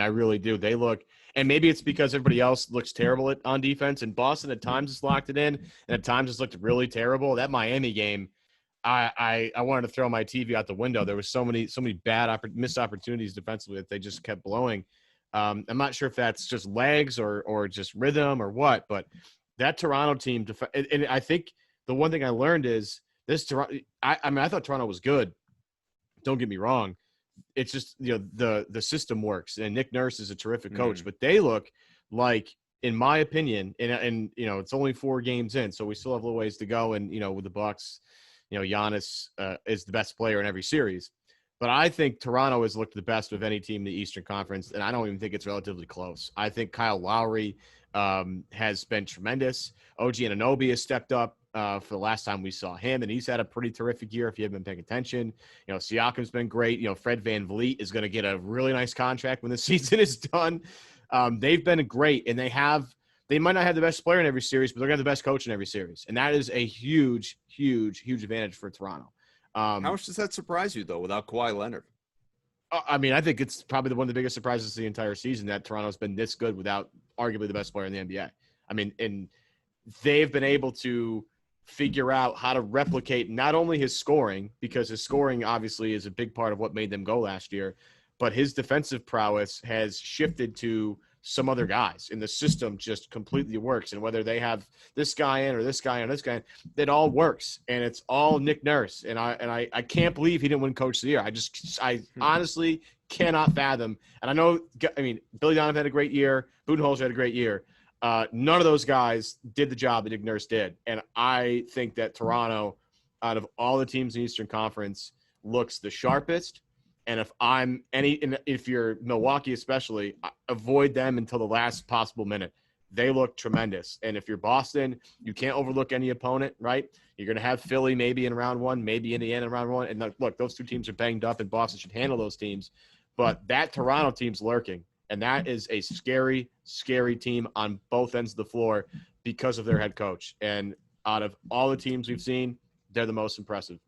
I really do. They look, and maybe it's because everybody else looks terrible on defense. And Boston at times has locked it in, and at times it's looked really terrible. That Miami game, I wanted to throw my TV out the window. There was so many bad missed opportunities defensively that they just kept blowing. I'm not sure if that's just legs or just rhythm or what, but that Toronto team, and I think the one thing I learned is this Toronto. I mean, I thought Toronto was good. Don't get me wrong. It's just, the system works, and Nick Nurse is a terrific coach, but they look like, in my opinion, and it's only 4 games in, so we still have a little ways to go. And, with the Bucks, Giannis is the best player in every series. But I think Toronto has looked the best of any team in the Eastern Conference, and I don't even think it's relatively close. I think Kyle Lowry has been tremendous. OG Anunoby has stepped up for the last time we saw him, and he's had a pretty terrific year if you haven't been paying attention. Siakam's been great. Fred VanVleet is going to get a really nice contract when the season is done. They've been great, and they might not have the best player in every series, but they're going to have the best coach in every series, and that is a huge, huge, huge advantage for Toronto. How much does that surprise you, though, without Kawhi Leonard? I mean, I think it's probably one of the biggest surprises of the entire season that Toronto's been this good without arguably the best player in the NBA. I mean, and they've been able to figure out how to replicate not only his scoring, because his scoring obviously is a big part of what made them go last year, but his defensive prowess has shifted to some other guys, and the system just completely works. And whether they have this guy in or this guy in, this guy in, it all works. And it's all Nick Nurse. And I can't believe he didn't win Coach of the Year. I honestly cannot fathom. And Billy Donovan had a great year. Budenholzer had a great year. None of those guys did the job that Nick Nurse did. And I think that Toronto, out of all the teams in the Eastern Conference, looks the sharpest. And if you're Milwaukee especially, avoid them until the last possible minute. They look tremendous. And if you're Boston, you can't overlook any opponent, right? You're going to have Philly maybe in round 1, maybe Indiana in round 1. And look, those 2 teams are banged up, and Boston should handle those teams. But that Toronto team's lurking, and that is a scary, scary team on both ends of the floor because of their head coach. And out of all the teams we've seen, they're the most impressive.